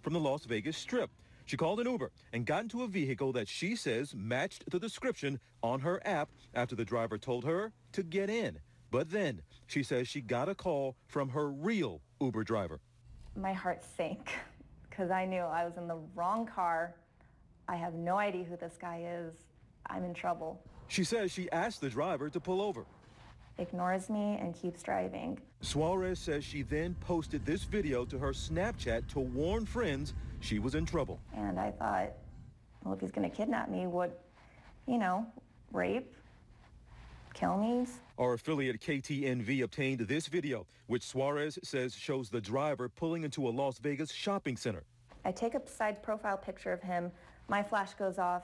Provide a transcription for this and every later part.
from the Las Vegas Strip. She called an Uber and got into a vehicle that she says matched the description on her app after the driver told her to get in. But then she says she got a call from her real Uber driver. My heart sank because I knew I was in the wrong car. I have no idea who this guy is. I'm in trouble. She says she asked the driver to pull over. Ignores me and keeps driving. Suarez says she then posted this video to her Snapchat to warn friends she was in trouble. And I thought, well, if he's going to kidnap me, rape, kill me? Our affiliate KTNV obtained this video, which Suarez says shows the driver pulling into a Las Vegas shopping center. I take a side profile picture of him. My flash goes off,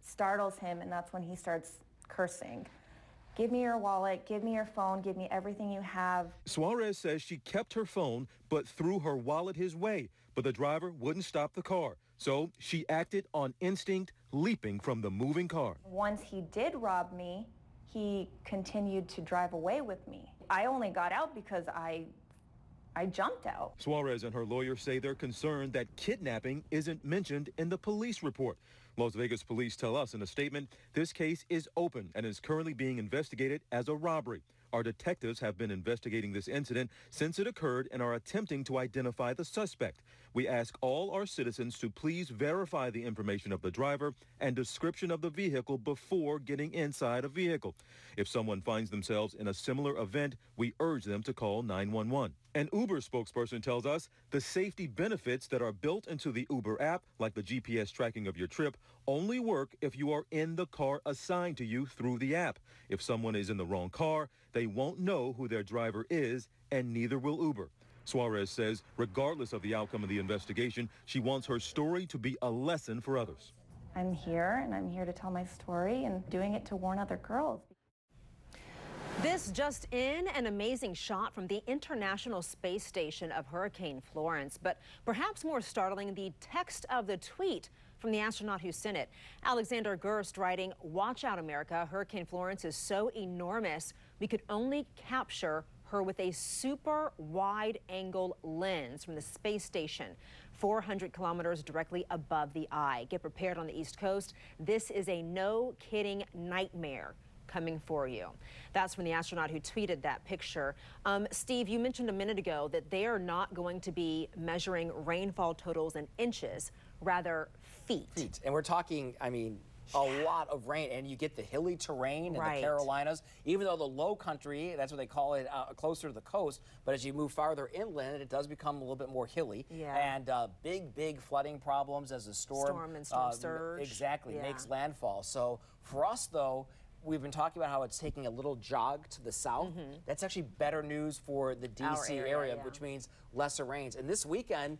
startles him, and that's when he starts cursing. Give me your wallet, give me your phone, give me everything you have. Suarez says she kept her phone but threw her wallet his way, but the driver wouldn't stop the car. So she acted on instinct, leaping from the moving car. Once he did rob me, he continued to drive away with me. I only got out because I jumped out. Suarez and her lawyer say they're concerned that kidnapping isn't mentioned in the police report. Las Vegas police tell us in a statement this case is open and is currently being investigated as a robbery. Our detectives have been investigating this incident since it occurred and are attempting to identify the suspect. We ask all our citizens to please verify the information of the driver and description of the vehicle before getting inside a vehicle. If someone finds themselves in a similar event, we urge them to call 911. An Uber spokesperson tells us the safety benefits that are built into the Uber app, like the GPS tracking of your trip, only work if you are in the car assigned to you through the app. If someone is in the wrong car, they won't know who their driver is, and neither will Uber. Suarez says, regardless of the outcome of the investigation, she wants her story to be a lesson for others. I'm here, and I'm here to tell my story and doing it to warn other girls. This just in, an amazing shot from the International Space Station of Hurricane Florence. But perhaps more startling, the text of the tweet from the astronaut who sent it. Alexander Gerst writing, "Watch out, America. Hurricane Florence is so enormous, we could only capture her with a super wide angle lens from the space station, 400 kilometers directly above the eye. Get prepared on the East Coast. This is a no kidding nightmare coming for you." That's from the astronaut who tweeted that picture. Steve, you mentioned a minute ago that they are not going to be measuring rainfall totals in inches, rather feet. And we're talking, a lot of rain, and you get the hilly terrain in the Carolinas, even though the low country, that's what they call it, closer to the coast, but as you move farther inland, it does become a little bit more hilly. And big flooding problems as the storm surge. Exactly, makes landfall. So for us, though, we've been talking about how it's taking a little jog to the south. That's actually better news for the D.C. area, which means lesser rains. And this weekend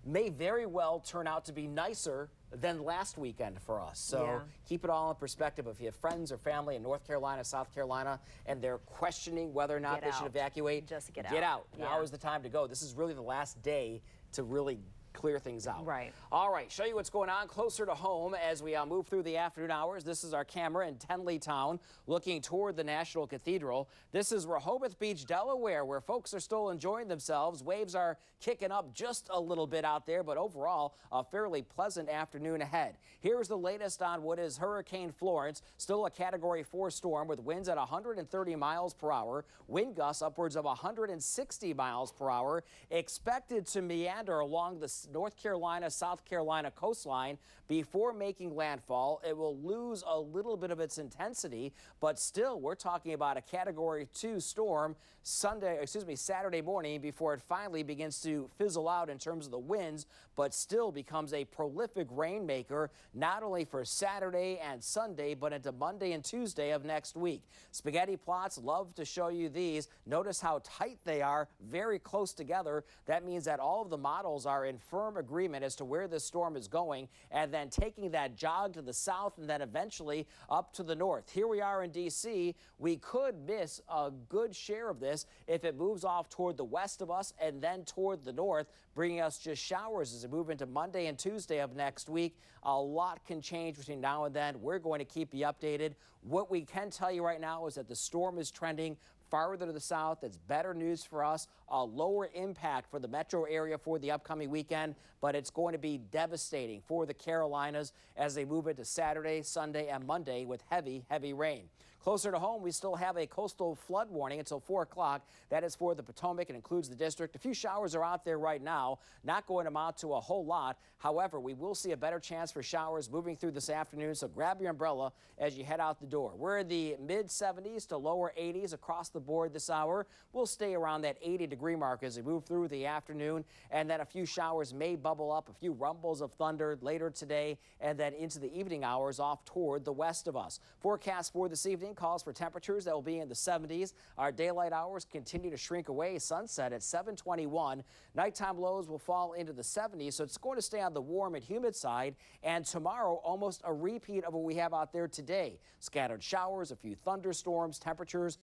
may very well turn out to be nicer than last weekend for us. So keep it all in perspective. If you have friends or family in North Carolina, South Carolina, and they're questioning whether or not they should evacuate, just get out. Now is the time to go. This is really the last day to really clear things out. Right. All right, show you what's going on closer to home as we move through the afternoon hours. This is our camera in Tenleytown looking toward the National Cathedral. This is Rehoboth Beach, Delaware, where folks are still enjoying themselves. Waves are kicking up just a little bit out there, but overall, a fairly pleasant afternoon ahead. Here's the latest on what is Hurricane Florence, still a Category 4 storm with winds at 130 miles per hour, wind gusts upwards of 160 miles per hour, expected to meander along the North Carolina, South Carolina coastline before making landfall. It will lose a little bit of its intensity, but still we're talking about a Category 2 storm Saturday morning before it finally begins to fizzle out in terms of the winds, but still becomes a prolific rainmaker not only for Saturday and Sunday, but into Monday and Tuesday of next week. Spaghetti plots love to show you these. Notice how tight they are, very close together. That means that all of the models are in firm agreement as to where this storm is going, and then taking that jog to the south and then eventually up to the north. Here we are in D.C. We could miss a good share of this if it moves off toward the west of us and then toward the north, bringing us just showers as we move into Monday and Tuesday of next week. A lot can change between now and then. We're going to keep you updated. What we can tell you right now is that the storm is trending Farther to the south, that's better news for us. A lower impact for the metro area for the upcoming weekend, but it's going to be devastating for the Carolinas as they move into Saturday, Sunday, and Monday with heavy, heavy rain. Closer to home, we still have a coastal flood warning until 4 o'clock. That is for the Potomac. It includes the district. A few showers are out there right now, not going to amount to a whole lot. However, we will see a better chance for showers moving through this afternoon, so grab your umbrella as you head out the door. We're in the mid-70s to lower 80s across the board this hour. We'll stay around that 80-degree mark as we move through the afternoon, and then a few showers may bubble up, a few rumbles of thunder later today, and then into the evening hours off toward the west of us. Forecast for this evening calls for temperatures that will be in the 70s. Our daylight hours continue to shrink away. Sunset at 7:21. Nighttime lows will fall into the 70s, so it's going to stay on the warm and humid side. And tomorrow, almost a repeat of what we have out there today. Scattered showers, a few thunderstorms, temperatures